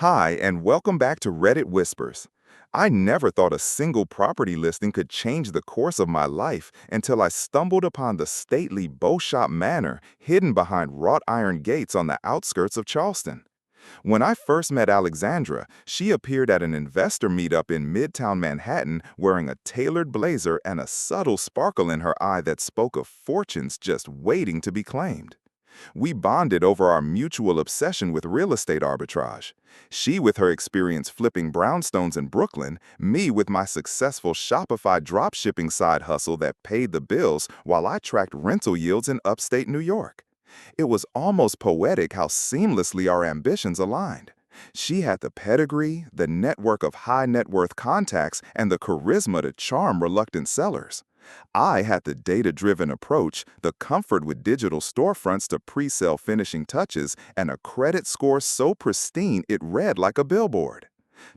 Hi, and welcome back to Reddit Whispers. I never thought a single property listing could change the course of my life until I stumbled upon the stately Beauchamp Manor hidden behind wrought iron gates on the outskirts of Charleston. When I first met Alexandra, she appeared at an investor meetup in Midtown Manhattan wearing a tailored blazer and a subtle sparkle in her eye that spoke of fortunes just waiting to be claimed. We bonded over our mutual obsession with real estate arbitrage. She with her experience flipping brownstones in Brooklyn, me with my successful Shopify dropshipping side hustle that paid the bills while I tracked rental yields in upstate New York. It was almost poetic how seamlessly our ambitions aligned. She had the pedigree, the network of high net worth contacts, and the charisma to charm reluctant sellers. I had the data-driven approach, the comfort with digital storefronts to pre-sale finishing touches, and a credit score so pristine it read like a billboard.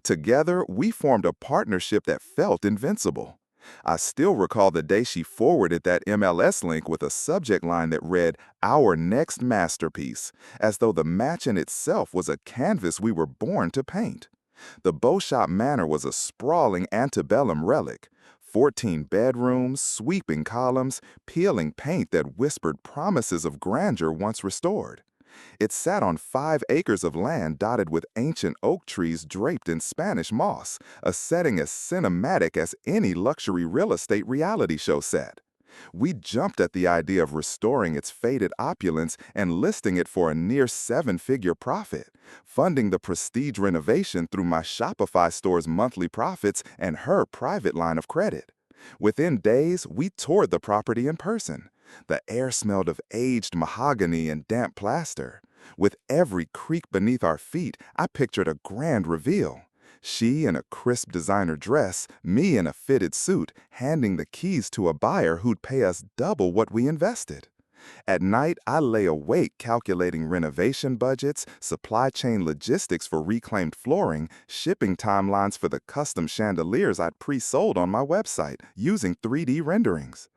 Together, we formed a partnership that felt invincible. I still recall the day she forwarded that MLS link with a subject line that read, "Our next masterpiece," as though the match in itself was a canvas we were born to paint. The Beauchamp Manor was a sprawling antebellum relic. 14 bedrooms, sweeping columns, peeling paint that whispered promises of grandeur once restored. It sat on 5 acres of land dotted with ancient oak trees draped in Spanish moss, a setting as cinematic as any luxury real estate reality show set. We jumped at the idea of restoring its faded opulence and listing it for a near 7-figure profit, funding the prestige renovation through my Shopify store's monthly profits and her private line of credit. Within days, we toured the property in person. The air smelled of aged mahogany and damp plaster. With every creak beneath our feet, I pictured a grand reveal. She in a crisp designer dress, me in a fitted suit, handing the keys to a buyer who'd pay us double what we invested. At night, I lay awake calculating renovation budgets, supply chain logistics for reclaimed flooring, shipping timelines for the custom chandeliers I'd pre-sold on my website using 3D renderings.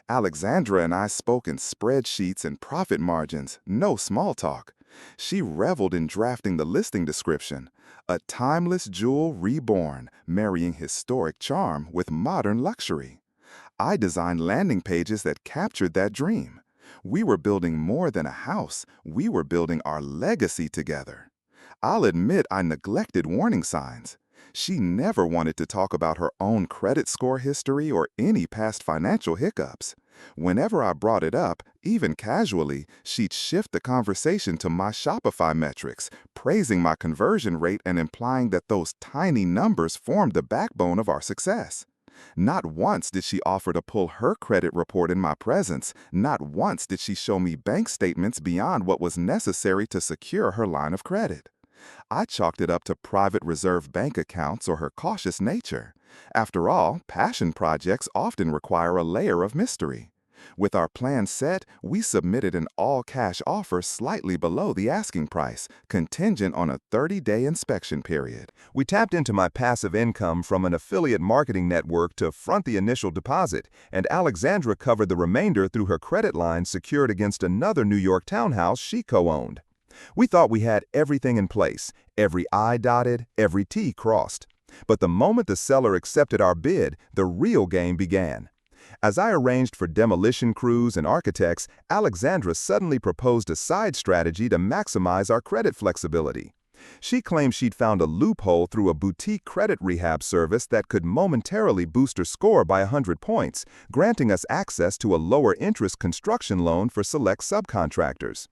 Alexandra and I spoke in spreadsheets and profit margins, no small talk. She reveled in drafting the listing description, a timeless jewel reborn, marrying historic charm with modern luxury. I designed landing pages that captured that dream. We were building more than a house, we were building our legacy together. I'll admit I neglected warning signs. She never wanted to talk about her own credit score history or any past financial hiccups. Whenever I brought it up, even casually, she'd shift the conversation to my Shopify metrics, praising my conversion rate and implying that those tiny numbers formed the backbone of our success. Not once did she offer to pull her credit report in my presence. Not once did she show me bank statements beyond what was necessary to secure her line of credit. I chalked it up to private reserve bank accounts or her cautious nature. After all, passion projects often require a layer of mystery. With our plan set, we submitted an all-cash offer slightly below the asking price, contingent on a 30-day inspection period. We tapped into my passive income from an affiliate marketing network to front the initial deposit, and Alexandra covered the remainder through her credit line secured against another New York townhouse she co-owned. We thought we had everything in place, every I dotted, every T crossed. But the moment the seller accepted our bid, the real game began. As I arranged for demolition crews and architects, Alexandra suddenly proposed a side strategy to maximize our credit flexibility. She claimed she'd found a loophole through a boutique credit rehab service that could momentarily boost her score by 100 points, granting us access to a lower interest construction loan for select subcontractors.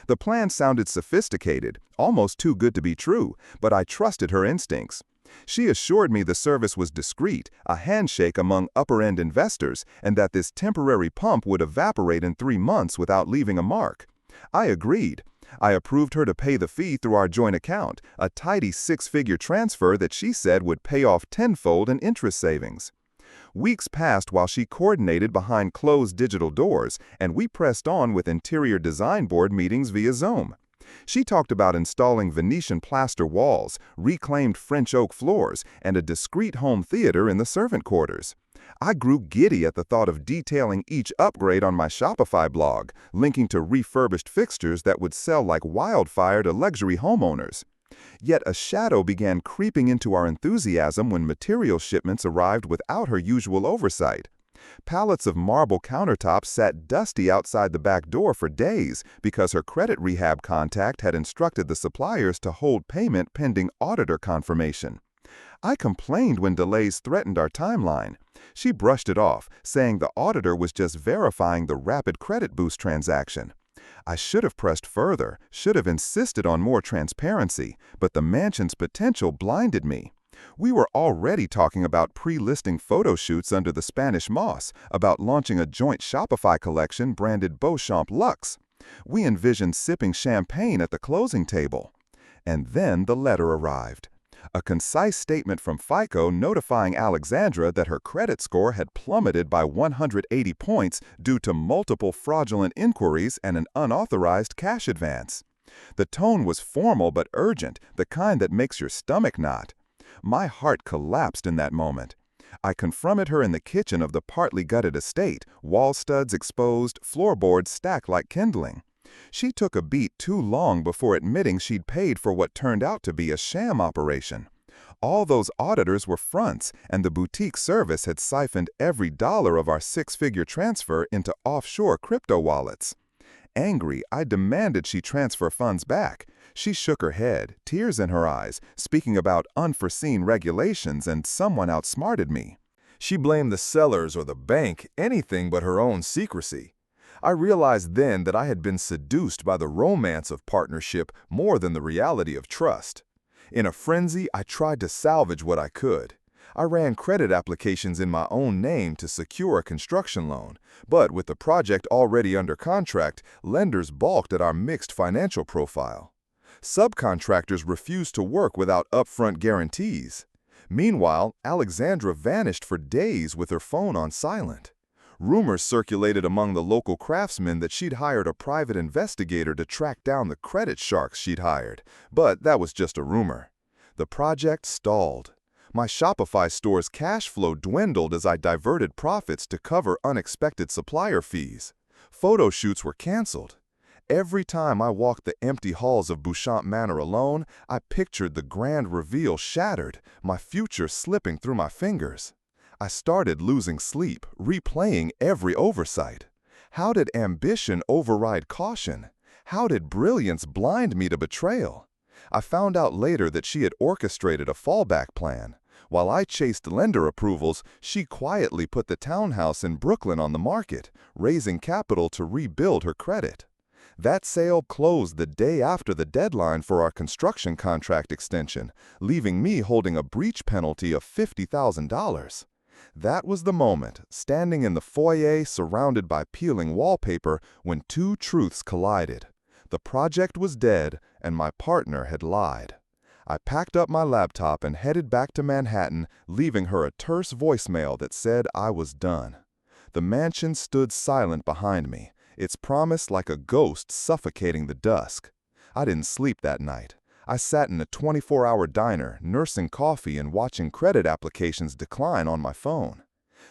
The plan sounded sophisticated, almost too good to be true, but I trusted her instincts. She assured me the service was discreet, a handshake among upper-end investors, and that this temporary pump would evaporate in 3 months without leaving a mark. I agreed. I approved her to pay the fee through our joint account, a tidy 6-figure transfer that she said would pay off tenfold in interest savings. Weeks passed while she coordinated behind closed digital doors, and we pressed on with interior design board meetings via Zoom. She talked about installing Venetian plaster walls, reclaimed French oak floors, and a discreet home theater in the servant quarters. I grew giddy at the thought of detailing each upgrade on my Shopify blog, linking to refurbished fixtures that would sell like wildfire to luxury homeowners. Yet a shadow began creeping into our enthusiasm when material shipments arrived without her usual oversight. Pallets of marble countertops sat dusty outside the back door for days because her credit rehab contact had instructed the suppliers to hold payment pending auditor confirmation. I complained when delays threatened our timeline. She brushed it off, saying the auditor was just verifying the rapid credit boost transaction. I should have pressed further, should have insisted on more transparency, but the mansion's potential blinded me. We were already talking about pre-listing photo shoots under the Spanish moss, about launching a joint Shopify collection branded Beauchamp Luxe. We envisioned sipping champagne at the closing table. And then the letter arrived. A concise statement from FICO notifying Alexandra that her credit score had plummeted by 180 points due to multiple fraudulent inquiries and an unauthorized cash advance. The tone was formal but urgent, the kind that makes your stomach knot. My heart collapsed in that moment. I confronted her in the kitchen of the partly gutted estate, wall studs exposed, floorboards stacked like kindling. She took a beat too long before admitting she'd paid for what turned out to be a sham operation. All those auditors were fronts, and the boutique service had siphoned every dollar of our six-figure transfer into offshore crypto wallets. Angry, I demanded she transfer funds back. She shook her head, tears in her eyes, speaking about unforeseen regulations and someone outsmarted me. She blamed the sellers or the bank, anything but her own secrecy. I realized then that I had been seduced by the romance of partnership more than the reality of trust. In a frenzy, I tried to salvage what I could. I ran credit applications in my own name to secure a construction loan, but with the project already under contract, lenders balked at our mixed financial profile. Subcontractors refused to work without upfront guarantees. Meanwhile, Alexandra vanished for days with her phone on silent. Rumors circulated among the local craftsmen that she'd hired a private investigator to track down the credit sharks she'd hired, but that was just a rumor. The project stalled. My Shopify store's cash flow dwindled as I diverted profits to cover unexpected supplier fees. Photo shoots were canceled. Every time I walked the empty halls of Beauchamp Manor alone, I pictured the grand reveal shattered, my future slipping through my fingers. I started losing sleep, replaying every oversight. How did ambition override caution? How did brilliance blind me to betrayal? I found out later that she had orchestrated a fallback plan. While I chased lender approvals, she quietly put the townhouse in Brooklyn on the market, raising capital to rebuild her credit. That sale closed the day after the deadline for our construction contract extension, leaving me holding a breach penalty of $50,000. That was the moment, standing in the foyer surrounded by peeling wallpaper, when two truths collided. The project was dead, and my partner had lied. I packed up my laptop and headed back to Manhattan, leaving her a terse voicemail that said I was done. The mansion stood silent behind me, its promise like a ghost suffocating the dusk. I didn't sleep that night. I sat in a 24-hour diner, nursing coffee and watching credit applications decline on my phone.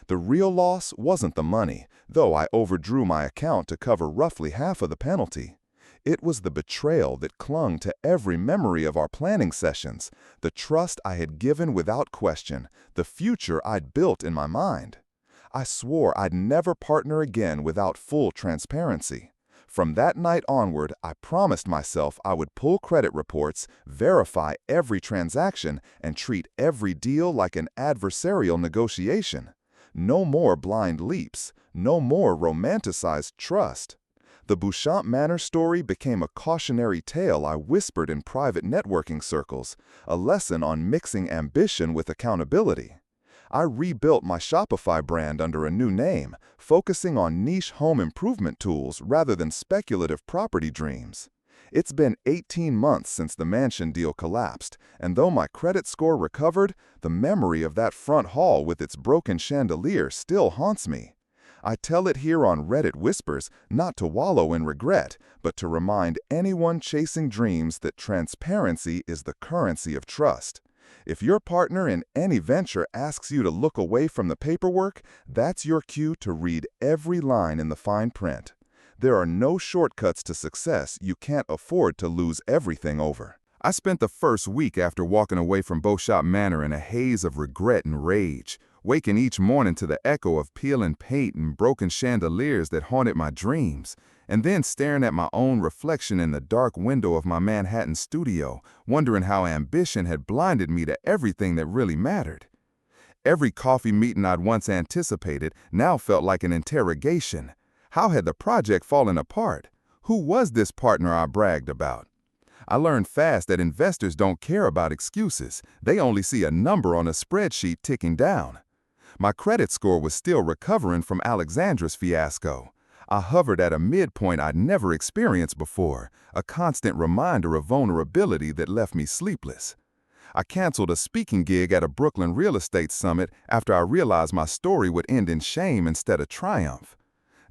The real loss wasn't the money, though I overdrew my account to cover roughly half of the penalty. It was the betrayal that clung to every memory of our planning sessions, the trust I had given without question, the future I'd built in my mind. I swore I'd never partner again without full transparency. From that night onward, I promised myself I would pull credit reports, verify every transaction, and treat every deal like an adversarial negotiation. No more blind leaps, no more romanticized trust. The Beauchamp Manor story became a cautionary tale I whispered in private networking circles, a lesson on mixing ambition with accountability. I rebuilt my Shopify brand under a new name, focusing on niche home improvement tools rather than speculative property dreams. It's been 18 months since the mansion deal collapsed, and though my credit score recovered, the memory of that front hall with its broken chandelier still haunts me. I tell it here on Reddit Whispers not to wallow in regret, but to remind anyone chasing dreams that transparency is the currency of trust. If your partner in any venture asks you to look away from the paperwork, that's your cue to read every line in the fine print. There are no shortcuts to success you can't afford to lose everything over. I spent the first week after walking away from Beauchamp Manor in a haze of regret and rage, waking each morning to the echo of peeling paint and broken chandeliers that haunted my dreams, and then staring at my own reflection in the dark window of my Manhattan studio, wondering how ambition had blinded me to everything that really mattered. Every coffee meeting I'd once anticipated now felt like an interrogation. How had the project fallen apart? Who was this partner I bragged about? I learned fast that investors don't care about excuses. They only see a number on a spreadsheet ticking down. My credit score was still recovering from Alexandra's fiasco. I hovered at a midpoint I'd never experienced before, a constant reminder of vulnerability that left me sleepless. I canceled a speaking gig at a Brooklyn real estate summit after I realized my story would end in shame instead of triumph.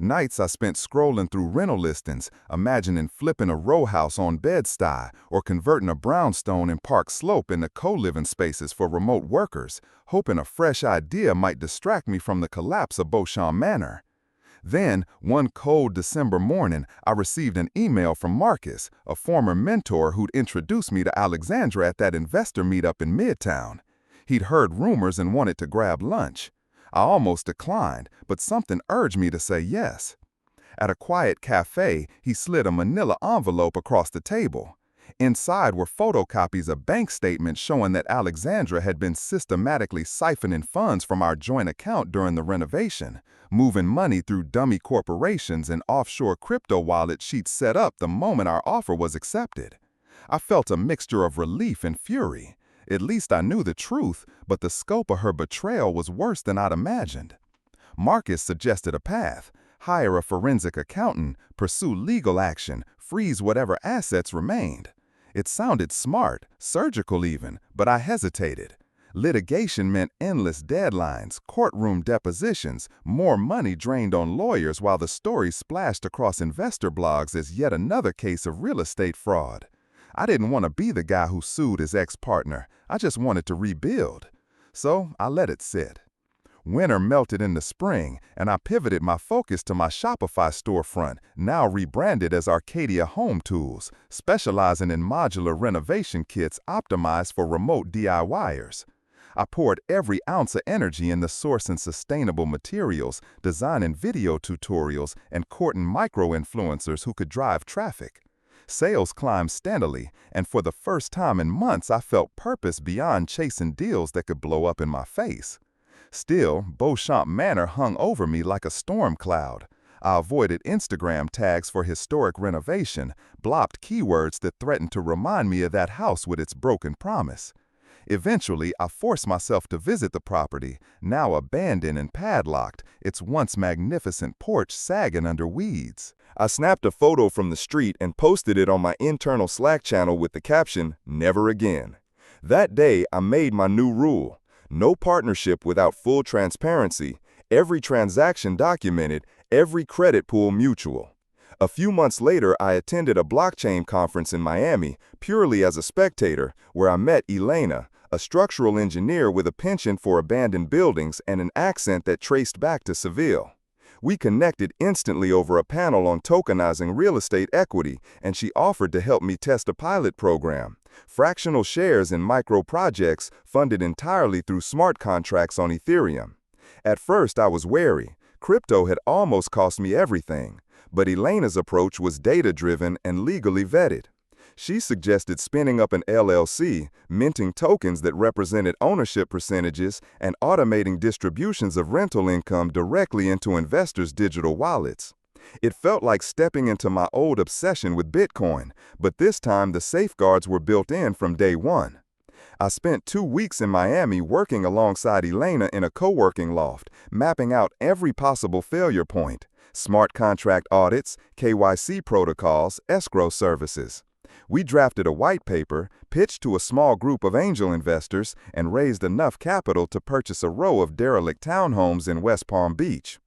Nights I spent scrolling through rental listings, imagining flipping a row house on Bed-Stuy or converting a brownstone in Park Slope into co-living spaces for remote workers, hoping a fresh idea might distract me from the collapse of Beauchamp Manor. Then, one cold December morning, I received an email from Marcus, a former mentor who'd introduced me to Alexandra at that investor meetup in Midtown. He'd heard rumors and wanted to grab lunch. I almost declined, but something urged me to say yes. At a quiet cafe, he slid a manila envelope across the table. Inside were photocopies of bank statements showing that Alexandra had been systematically siphoning funds from our joint account during the renovation, moving money through dummy corporations and offshore crypto wallets she'd set up the moment our offer was accepted. I felt a mixture of relief and fury. At least I knew the truth, but the scope of her betrayal was worse than I'd imagined. Marcus suggested a path: hire a forensic accountant, pursue legal action, freeze whatever assets remained. It sounded smart, surgical even, but I hesitated. Litigation meant endless deadlines, courtroom depositions, more money drained on lawyers while the story splashed across investor blogs as yet another case of real estate fraud. I didn't want to be the guy who sued his ex-partner. I just wanted to rebuild. So I let it sit. Winter melted into spring, and I pivoted my focus to my Shopify storefront, now rebranded as Arcadia Home Tools, specializing in modular renovation kits optimized for remote DIYers. I poured every ounce of energy into sourcing sustainable materials, designing video tutorials, and courting micro-influencers who could drive traffic. Sales climbed steadily, and for the first time in months I felt purpose beyond chasing deals that could blow up in my face. Still, Beauchamp Manor hung over me like a storm cloud. I avoided Instagram tags for historic renovation, blocked keywords that threatened to remind me of that house with its broken promise. Eventually, I forced myself to visit the property, now abandoned and padlocked, its once magnificent porch sagging under weeds. I snapped a photo from the street and posted it on my internal Slack channel with the caption, "Never again." That day, I made my new rule: no partnership without full transparency, every transaction documented, every credit pool mutual. A few months later, I attended a blockchain conference in Miami, purely as a spectator, where I met Elena, a structural engineer with a penchant for abandoned buildings and an accent that traced back to Seville. We connected instantly over a panel on tokenizing real estate equity, and she offered to help me test a pilot program: fractional shares in micro projects funded entirely through smart contracts on Ethereum. At first, I was wary. Crypto had almost cost me everything, but Elena's approach was data-driven and legally vetted. She suggested spinning up an LLC, minting tokens that represented ownership percentages, and automating distributions of rental income directly into investors' digital wallets. It felt like stepping into my old obsession with Bitcoin, but this time the safeguards were built in from day one. I spent 2 weeks in Miami working alongside Elena in a co-working loft, mapping out every possible failure point: smart contract audits, KYC protocols, escrow services. We drafted a white paper, pitched to a small group of angel investors, and raised enough capital to purchase a row of derelict townhomes in West Palm Beach.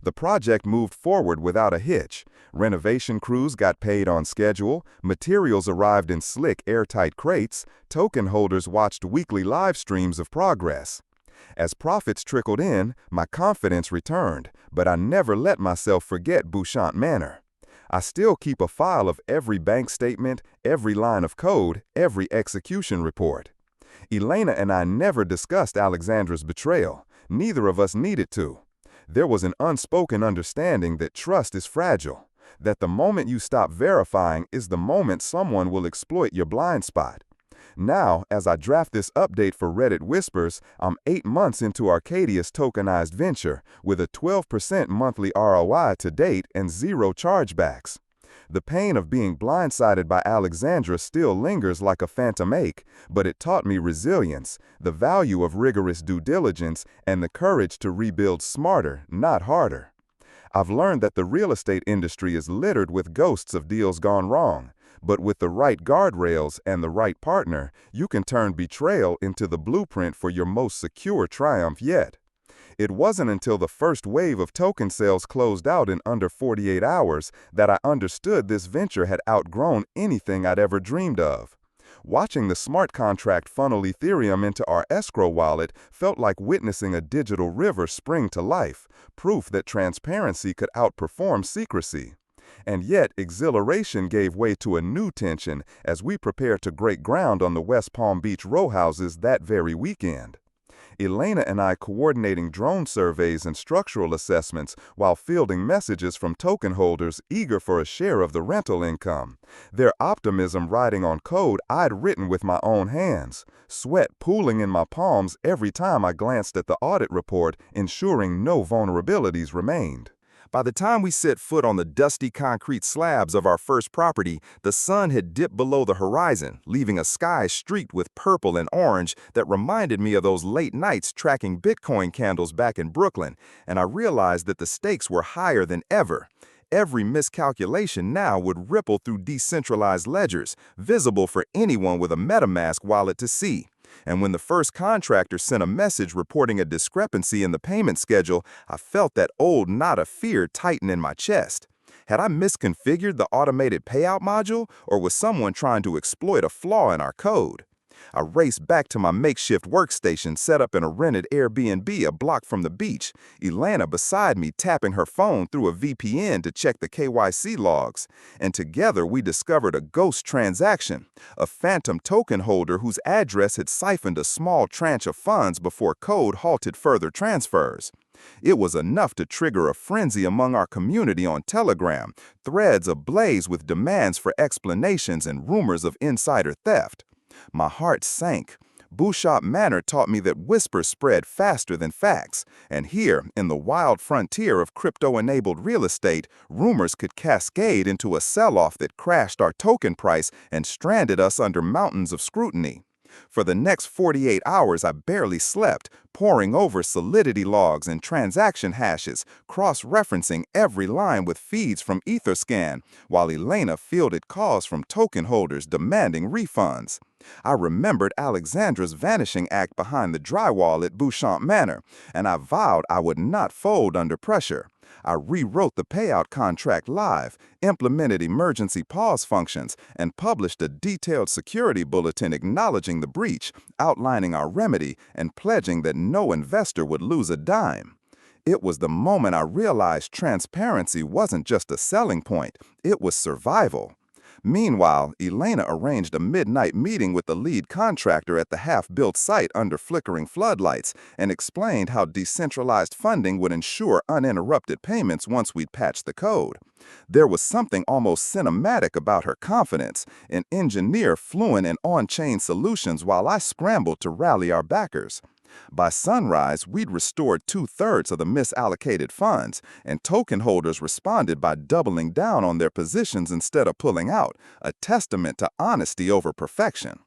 The project moved forward without a hitch. Renovation crews got paid on schedule, materials arrived in slick, airtight crates, token holders watched weekly live streams of progress. As profits trickled in, my confidence returned, but I never let myself forget Beauchamp Manor. I still keep a file of every bank statement, every line of code, every execution report. Elena and I never discussed Alexandra's betrayal. Neither of us needed to. There was an unspoken understanding that trust is fragile, that the moment you stop verifying is the moment someone will exploit your blind spot. Now, as I draft this update for Reddit Whispers, I'm 8 months into Arcadia's tokenized venture, with a 12% monthly ROI to date and 0 chargebacks. The pain of being blindsided by Alexandra still lingers like a phantom ache, but it taught me resilience, the value of rigorous due diligence, and the courage to rebuild smarter, not harder. I've learned that the real estate industry is littered with ghosts of deals gone wrong, but with the right guardrails and the right partner, you can turn betrayal into the blueprint for your most secure triumph yet. It wasn't until the first wave of token sales closed out in under 48 hours that I understood this venture had outgrown anything I'd ever dreamed of. Watching the smart contract funnel Ethereum into our escrow wallet felt like witnessing a digital river spring to life, proof that transparency could outperform secrecy. And yet, exhilaration gave way to a new tension as we prepared to break ground on the West Palm Beach row houses that very weekend. Elena and I coordinating drone surveys and structural assessments while fielding messages from token holders eager for a share of the rental income, their optimism riding on code I'd written with my own hands, sweat pooling in my palms every time I glanced at the audit report, ensuring no vulnerabilities remained. By the time we set foot on the dusty concrete slabs of our first property, the sun had dipped below the horizon, leaving a sky streaked with purple and orange that reminded me of those late nights tracking Bitcoin candles back in Brooklyn, and I realized that the stakes were higher than ever. Every miscalculation now would ripple through decentralized ledgers, visible for anyone with a MetaMask wallet to see. And when the first contractor sent a message reporting a discrepancy in the payment schedule, I felt that old knot of fear tighten in my chest. Had I misconfigured the automated payout module, or was someone trying to exploit a flaw in our code? I raced back to my makeshift workstation set up in a rented Airbnb a block from the beach, Elena beside me tapping her phone through a VPN to check the KYC logs. And together we discovered a ghost transaction, a phantom token holder whose address had siphoned a small tranche of funds before code halted further transfers. It was enough to trigger a frenzy among our community on Telegram, threads ablaze with demands for explanations and rumors of insider theft. My heart sank. Bouchot Manor taught me that whispers spread faster than facts, and here, in the wild frontier of crypto-enabled real estate, rumors could cascade into a sell-off that crashed our token price and stranded us under mountains of scrutiny. For the next 48 hours, I barely slept, poring over Solidity logs and transaction hashes, cross-referencing every line with feeds from Etherscan, while Elena fielded calls from token holders demanding refunds. I remembered Alexandra's vanishing act behind the drywall at Bouchot Manor, and I vowed I would not fold under pressure. I rewrote the payout contract live, implemented emergency pause functions, and published a detailed security bulletin acknowledging the breach, outlining our remedy, and pledging that no investor would lose a dime. It was the moment I realized transparency wasn't just a selling point, it was survival. Meanwhile, Elena arranged a midnight meeting with the lead contractor at the half-built site under flickering floodlights and explained how decentralized funding would ensure uninterrupted payments once we'd patched the code. There was something almost cinematic about her confidence, an engineer fluent in on-chain solutions while I scrambled to rally our backers. By sunrise, we'd restored 2/3 of the misallocated funds, and token holders responded by doubling down on their positions instead of pulling out, a testament to honesty over perfection.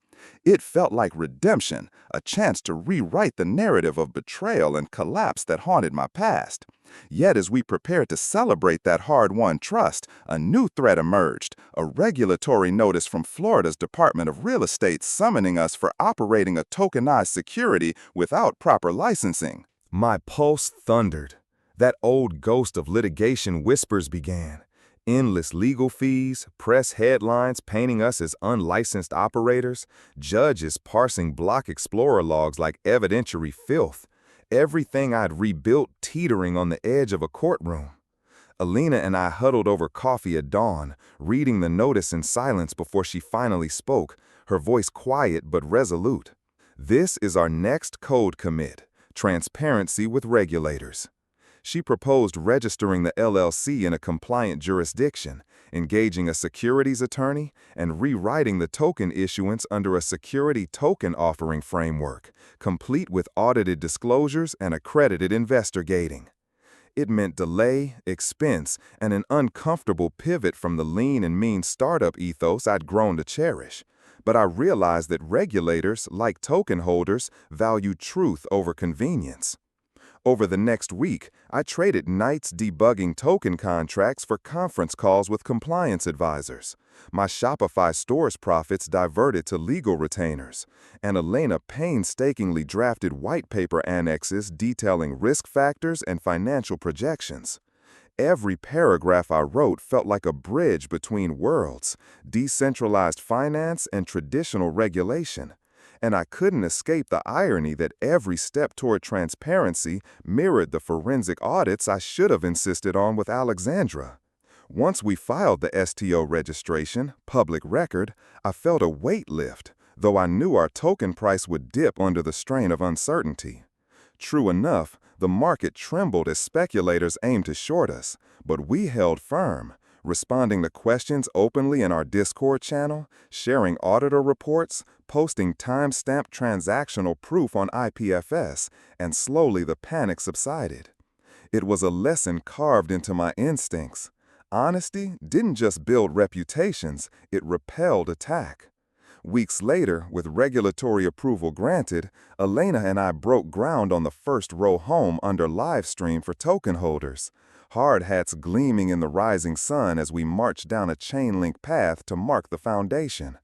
It felt like redemption, a chance to rewrite the narrative of betrayal and collapse that haunted my past. Yet as we prepared to celebrate that hard-won trust, a new threat emerged, a regulatory notice from Florida's Department of Real Estate summoning us for operating a tokenized security without proper licensing. My pulse thundered. That old ghost of litigation whispers began. Endless legal fees, press headlines painting us as unlicensed operators, judges parsing Block Explorer logs like evidentiary filth. Everything I'd rebuilt teetering on the edge of a courtroom. Alina and I huddled over coffee at dawn, reading the notice in silence before she finally spoke, her voice quiet but resolute. This is our next code commit: transparency with regulators. She proposed registering the LLC in a compliant jurisdiction, engaging a securities attorney, and rewriting the token issuance under a security token offering framework, complete with audited disclosures and accredited investor gating. It meant delay, expense, and an uncomfortable pivot from the lean and mean startup ethos I'd grown to cherish. But I realized that regulators, like token holders, value truth over convenience. Over the next week, I traded nights debugging token contracts for conference calls with compliance advisors. My Shopify store's profits diverted to legal retainers, and Elena painstakingly drafted white paper annexes detailing risk factors and financial projections. Every paragraph I wrote felt like a bridge between worlds, decentralized finance and traditional regulation. And I couldn't escape the irony that every step toward transparency mirrored the forensic audits I should have insisted on with Alexandra. Once we filed the STO registration, public record, I felt a weight lift, though I knew our token price would dip under the strain of uncertainty. True enough, the market trembled as speculators aimed to short us, but we held firm, responding to questions openly in our Discord channel, sharing auditor reports, posting time-stamped transactional proof on IPFS, and slowly the panic subsided. It was a lesson carved into my instincts. Honesty didn't just build reputations, it repelled attack. Weeks later, with regulatory approval granted, Elena and I broke ground on the first row home under live stream for token holders, hard hats gleaming in the rising sun as we marched down a chain-link path to mark the foundation.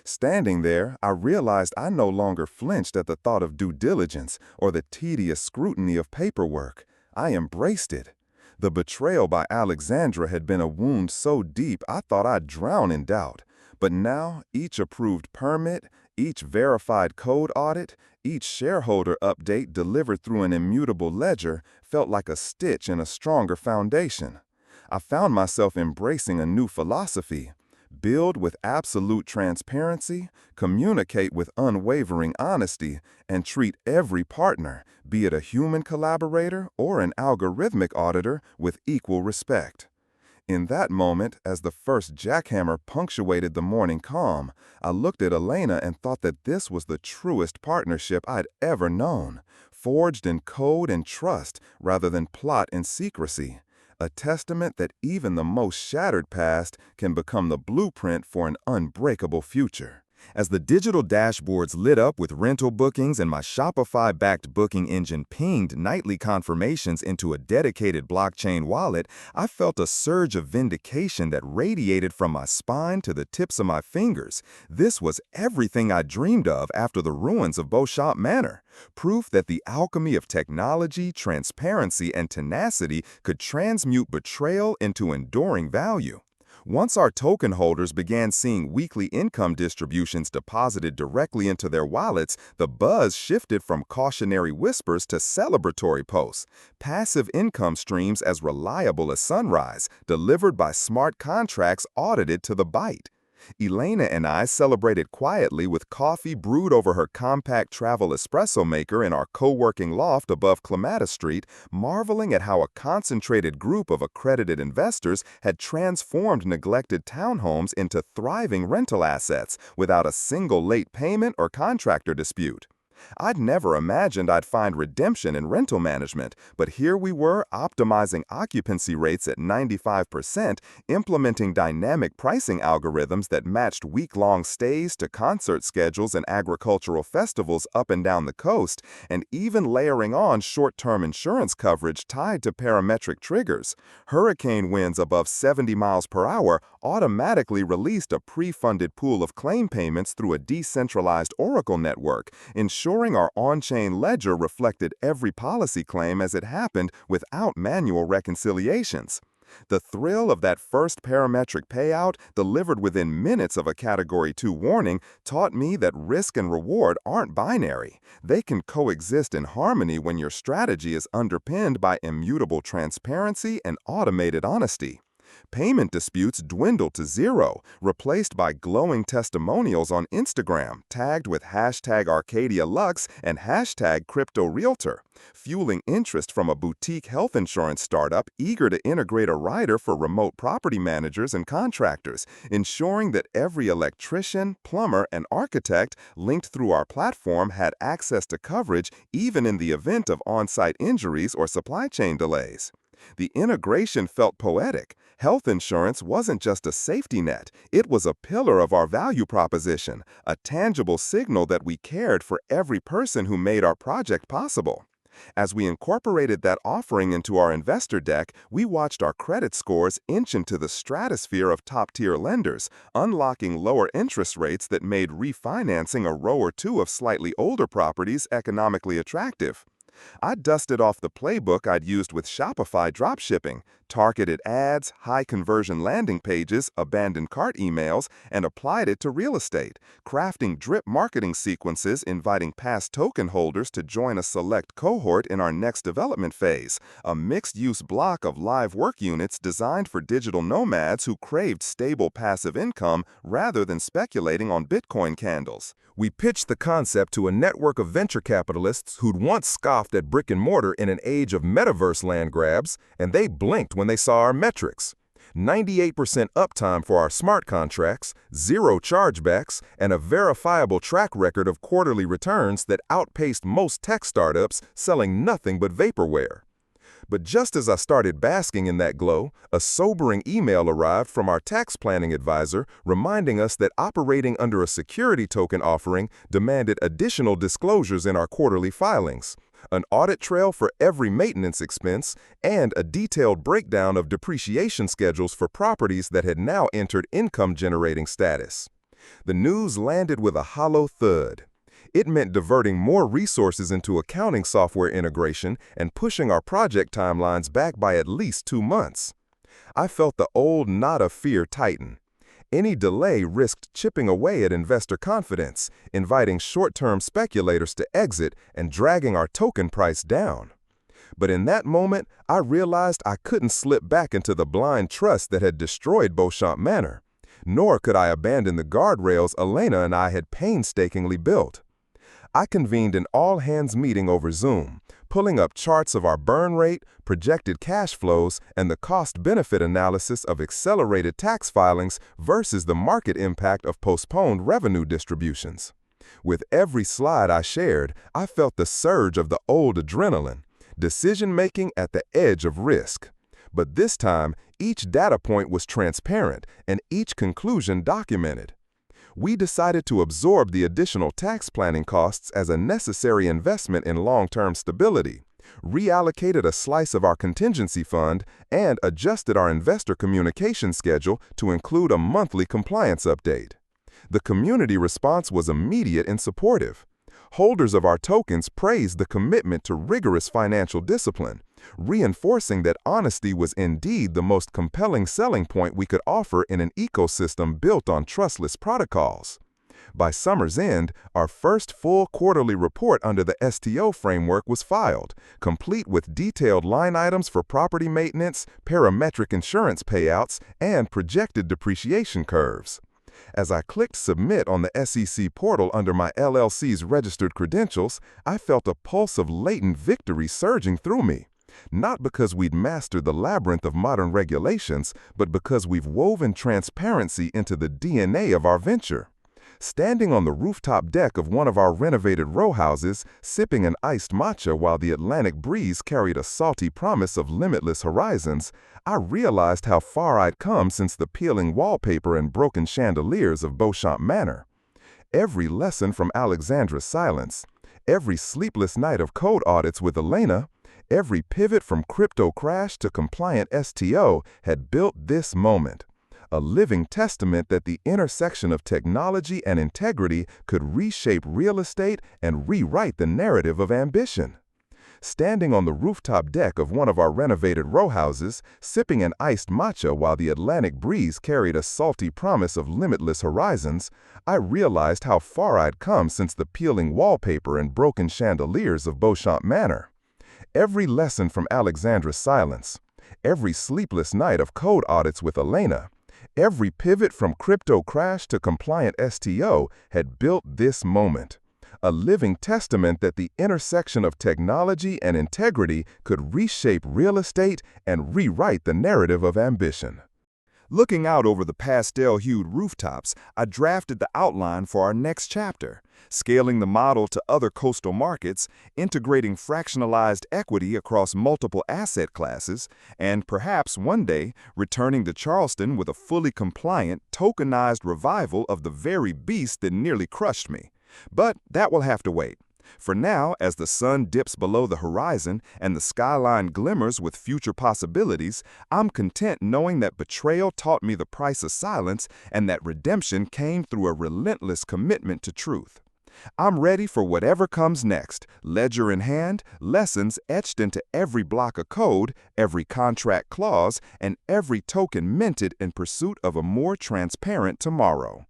Standing there, I realized I no longer flinched at the thought of due diligence or the tedious scrutiny of paperwork. I embraced it. The betrayal by Alexandra had been a wound so deep I thought I'd drown in doubt. But now, each approved permit, each verified code audit, each shareholder update delivered through an immutable ledger felt like a stitch in a stronger foundation. I found myself embracing a new philosophy: build with absolute transparency, communicate with unwavering honesty, and treat every partner, be it a human collaborator or an algorithmic auditor, with equal respect. In that moment, as the first jackhammer punctuated the morning calm, I looked at Elena and thought that this was the truest partnership I'd ever known, forged in code and trust rather than plot and secrecy. A testament that even the most shattered past can become the blueprint for an unbreakable future. As the digital dashboards lit up with rental bookings and my Shopify-backed booking engine pinged nightly confirmations into a dedicated blockchain wallet, I felt a surge of vindication that radiated from my spine to the tips of my fingers. This was everything I dreamed of after the ruins of Beauchamp Manor. Proof that the alchemy of technology, transparency, and tenacity could transmute betrayal into enduring value. Once our token holders began seeing weekly income distributions deposited directly into their wallets, the buzz shifted from cautionary whispers to celebratory posts. Passive income streams as reliable as sunrise, delivered by smart contracts audited to the bite. Elena and I celebrated quietly with coffee brewed over her compact travel espresso maker in our co-working loft above Clematis Street, marveling at how a concentrated group of accredited investors had transformed neglected townhomes into thriving rental assets without a single late payment or contractor dispute. I'd never imagined I'd find redemption in rental management, but here we were optimizing occupancy rates at 95%, implementing dynamic pricing algorithms that matched week-long stays to concert schedules and agricultural festivals up and down the coast, and even layering on short-term insurance coverage tied to parametric triggers. Hurricane winds above 70 miles per hour automatically released a pre-funded pool of claim payments through a decentralized Oracle network, ensuring our on-chain ledger reflected every policy claim as it happened without manual reconciliations. The thrill of that first parametric payout, delivered within minutes of a Category 2 warning, taught me that risk and reward aren't binary. They can coexist in harmony when your strategy is underpinned by immutable transparency and automated honesty. Payment disputes dwindled to zero, replaced by glowing testimonials on Instagram, tagged with #ArcadiaLux and #CryptoRealtor, fueling interest from a boutique health insurance startup eager to integrate a rider for remote property managers and contractors, ensuring that every electrician, plumber, and architect linked through our platform had access to coverage even in the event of on-site injuries or supply chain delays. The integration felt poetic. Health insurance wasn't just a safety net, it was a pillar of our value proposition, a tangible signal that we cared for every person who made our project possible. As we incorporated that offering into our investor deck, we watched our credit scores inch into the stratosphere of top-tier lenders, unlocking lower interest rates that made refinancing a row or two of slightly older properties economically attractive. I dusted off the playbook I'd used with Shopify dropshipping, targeted ads, high-conversion landing pages, abandoned cart emails, and applied it to real estate, crafting drip marketing sequences inviting past token holders to join a select cohort in our next development phase, a mixed-use block of live work units designed for digital nomads who craved stable passive income rather than speculating on Bitcoin candles. We pitched the concept to a network of venture capitalists who'd once scoffed at brick and mortar in an age of metaverse land grabs, and they blinked when they saw our metrics. 98% uptime for our smart contracts, 0 chargebacks, and a verifiable track record of quarterly returns that outpaced most tech startups selling nothing but vaporware. But just as I started basking in that glow, a sobering email arrived from our tax planning advisor reminding us that operating under a security token offering demanded additional disclosures in our quarterly filings, an audit trail for every maintenance expense, and a detailed breakdown of depreciation schedules for properties that had now entered income-generating status. The news landed with a hollow thud. It meant diverting more resources into accounting software integration and pushing our project timelines back by at least 2 months. I felt the old knot of fear tighten. Any delay risked chipping away at investor confidence, inviting short-term speculators to exit and dragging our token price down. But in that moment, I realized I couldn't slip back into the blind trust that had destroyed Beauchamp Manor. Nor could I abandon the guardrails Elena and I had painstakingly built. I convened an all-hands meeting over Zoom, pulling up charts of our burn rate, projected cash flows, and the cost-benefit analysis of accelerated tax filings versus the market impact of postponed revenue distributions. With every slide I shared, I felt the surge of the old adrenaline, decision-making at the edge of risk. But this time, each data point was transparent and each conclusion documented. We decided to absorb the additional tax planning costs as a necessary investment in long-term stability, reallocated a slice of our contingency fund, and adjusted our investor communication schedule to include a monthly compliance update. The community response was immediate and supportive. Holders of our tokens praised the commitment to rigorous financial discipline, reinforcing that honesty was indeed the most compelling selling point we could offer in an ecosystem built on trustless protocols. By summer's end, our first full quarterly report under the STO framework was filed, complete with detailed line items for property maintenance, parametric insurance payouts, and projected depreciation curves. As I clicked Submit on the SEC portal under my LLC's registered credentials, I felt a pulse of latent victory surging through me. Not because we'd mastered the labyrinth of modern regulations, but because we've woven transparency into the DNA of our venture. Standing on the rooftop deck of one of our renovated row houses, sipping an iced matcha while the Atlantic breeze carried a salty promise of limitless horizons, I realized how far I'd come since the peeling wallpaper and broken chandeliers of Beauchamp Manor. Every lesson from Alexandra's silence, every sleepless night of code audits with Elena, every pivot from crypto crash to compliant STO had built this moment. A living testament that the intersection of technology and integrity could reshape real estate and rewrite the narrative of ambition. Standing on the rooftop deck of one of our renovated row houses, sipping an iced matcha while the Atlantic breeze carried a salty promise of limitless horizons, I realized how far I'd come since the peeling wallpaper and broken chandeliers of Beauchamp Manor. Every lesson from Alexandra's silence, every sleepless night of code audits with Elena, every pivot from crypto crash to compliant STO had built this moment. A living testament that the intersection of technology and integrity could reshape real estate and rewrite the narrative of ambition. Looking out over the pastel-hued rooftops, I drafted the outline for our next chapter, scaling the model to other coastal markets, integrating fractionalized equity across multiple asset classes, and perhaps one day returning to Charleston with a fully compliant, tokenized revival of the very beast that nearly crushed me. But that will have to wait. For now, as the sun dips below the horizon and the skyline glimmers with future possibilities, I'm content knowing that betrayal taught me the price of silence and that redemption came through a relentless commitment to truth. I'm ready for whatever comes next, ledger in hand, lessons etched into every block of code, every contract clause, and every token minted in pursuit of a more transparent tomorrow.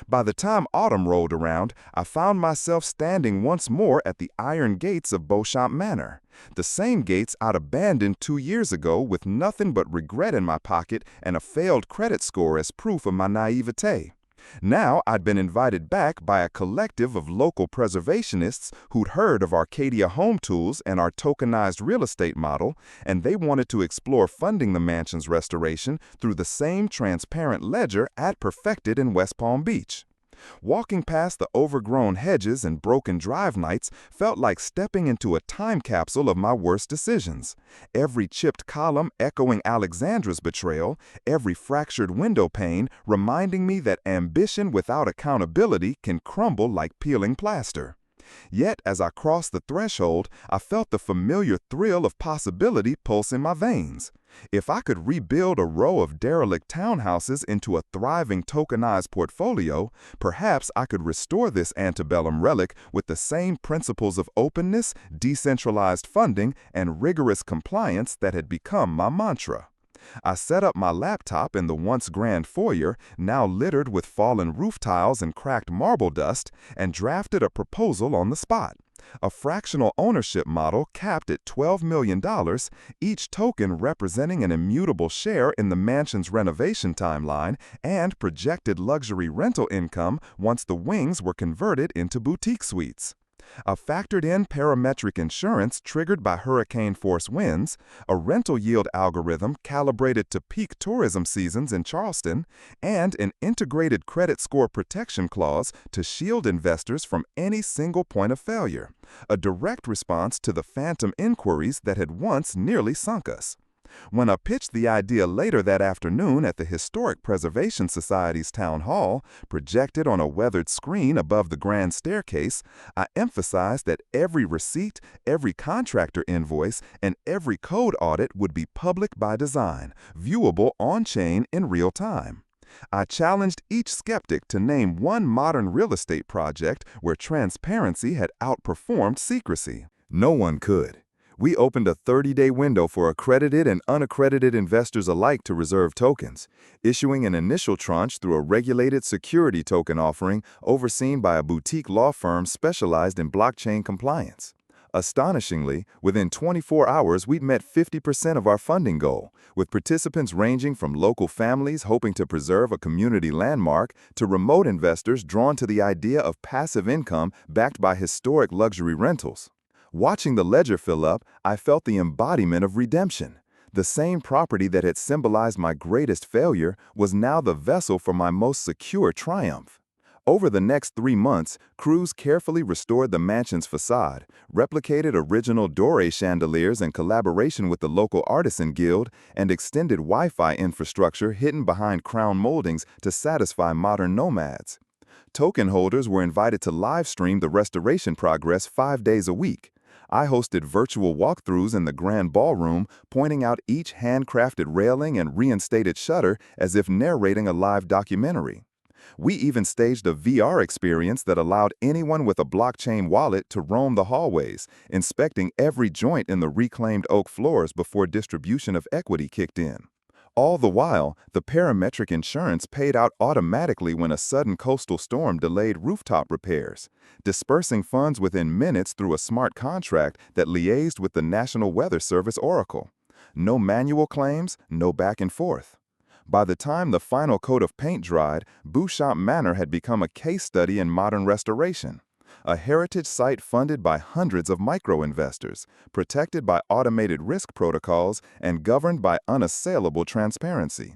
By the time autumn rolled around, I found myself standing once more at the iron gates of Beauchamp Manor, the same gates I'd abandoned 2 years ago with nothing but regret in my pocket and a failed credit score as proof of my naivete. Now I'd been invited back by a collective of local preservationists who'd heard of Arcadia Home Tools and our tokenized real estate model, and they wanted to explore funding the mansion's restoration through the same transparent ledger I'd perfected in West Palm Beach. Walking past the overgrown hedges and broken drive nights felt like stepping into a time capsule of my worst decisions. Every chipped column echoing Alexandra's betrayal, every fractured window pane reminding me that ambition without accountability can crumble like peeling plaster. Yet, as I crossed the threshold, I felt the familiar thrill of possibility pulse in my veins. If I could rebuild a row of derelict townhouses into a thriving tokenized portfolio, perhaps I could restore this antebellum relic with the same principles of openness, decentralized funding, and rigorous compliance that had become my mantra. I set up my laptop in the once grand foyer, now littered with fallen roof tiles and cracked marble dust, and drafted a proposal on the spot. A fractional ownership model capped at $12 million, each token representing an immutable share in the mansion's renovation timeline and projected luxury rental income once the wings were converted into boutique suites. A factored-in parametric insurance triggered by hurricane-force winds, a rental yield algorithm calibrated to peak tourism seasons in Charleston, and an integrated credit score protection clause to shield investors from any single point of failure, a direct response to the phantom inquiries that had once nearly sunk us. When I pitched the idea later that afternoon at the Historic Preservation Society's town hall, projected on a weathered screen above the grand staircase, I emphasized that every receipt, every contractor invoice, and every code audit would be public by design, viewable on-chain in real time. I challenged each skeptic to name one modern real estate project where transparency had outperformed secrecy. No one could. We opened a 30-day window for accredited and unaccredited investors alike to reserve tokens, issuing an initial tranche through a regulated security token offering overseen by a boutique law firm specialized in blockchain compliance. Astonishingly, within 24 hours, we'd met 50% of our funding goal, with participants ranging from local families hoping to preserve a community landmark to remote investors drawn to the idea of passive income backed by historic luxury rentals. Watching the ledger fill up, I felt the embodiment of redemption. The same property that had symbolized my greatest failure was now the vessel for my most secure triumph. Over the next 3 months, crews carefully restored the mansion's facade, replicated original doré chandeliers in collaboration with the local artisan guild, and extended Wi-Fi infrastructure hidden behind crown moldings to satisfy modern nomads. Token holders were invited to live stream the restoration progress 5 days a week. I hosted virtual walkthroughs in the grand ballroom, pointing out each handcrafted railing and reinstated shutter as if narrating a live documentary. We even staged a VR experience that allowed anyone with a blockchain wallet to roam the hallways, inspecting every joint in the reclaimed oak floors before distribution of equity kicked in. All the while, the parametric insurance paid out automatically when a sudden coastal storm delayed rooftop repairs, dispersing funds within minutes through a smart contract that liaised with the National Weather Service Oracle. No manual claims, no back and forth. By the time the final coat of paint dried, Beauchamp Manor had become a case study in modern restoration. A heritage site funded by hundreds of micro-investors, protected by automated risk protocols, and governed by unassailable transparency.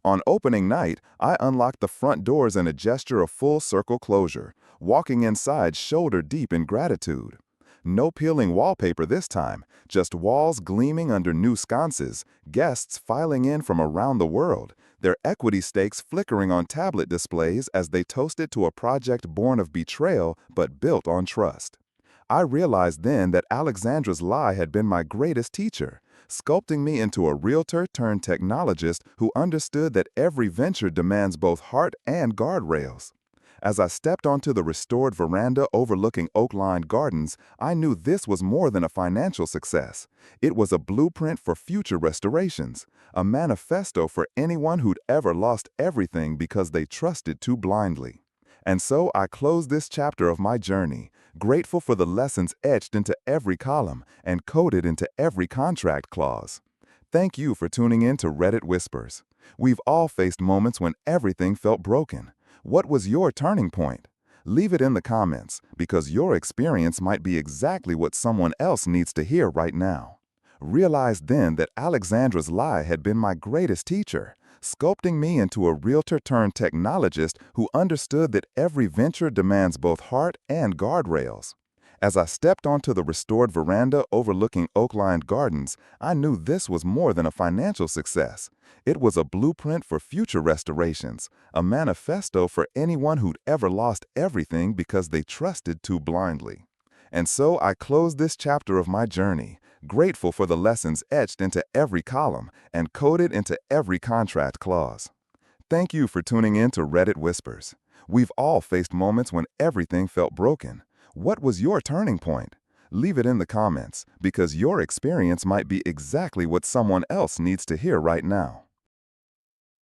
On opening night, I unlocked the front doors in a gesture of full-circle closure, walking inside shoulder-deep in gratitude. No peeling wallpaper this time, just walls gleaming under new sconces, guests filing in from around the world, their equity stakes flickering on tablet displays as they toasted to a project born of betrayal but built on trust. I realized then that Alexandra's lie had been my greatest teacher, sculpting me into a realtor-turned-technologist who understood that every venture demands both heart and guardrails. As I stepped onto the restored veranda overlooking oak-lined gardens, I knew this was more than a financial success. It was a blueprint for future restorations, a manifesto for anyone who'd ever lost everything because they trusted too blindly. And so I close this chapter of my journey, grateful for the lessons etched into every column and coded into every contract clause. Thank you for tuning in to Reddit Whispers. We've all faced moments when everything felt broken. What was your turning point? Leave it in the comments, because your experience might be exactly what someone else needs to hear right now. Realize then that Alexandra's lie had been my greatest teacher, sculpting me into a realtor-turned-technologist who understood that every venture demands both heart and guardrails. As I stepped onto the restored veranda overlooking oak-lined gardens, I knew this was more than a financial success. It was a blueprint for future restorations, a manifesto for anyone who'd ever lost everything because they trusted too blindly. And so I close this chapter of my journey, grateful for the lessons etched into every column and coded into every contract clause. Thank you for tuning in to Reddit Whispers. We've all faced moments when everything felt broken. What was your turning point? Leave it in the comments, because your experience might be exactly what someone else needs to hear right now.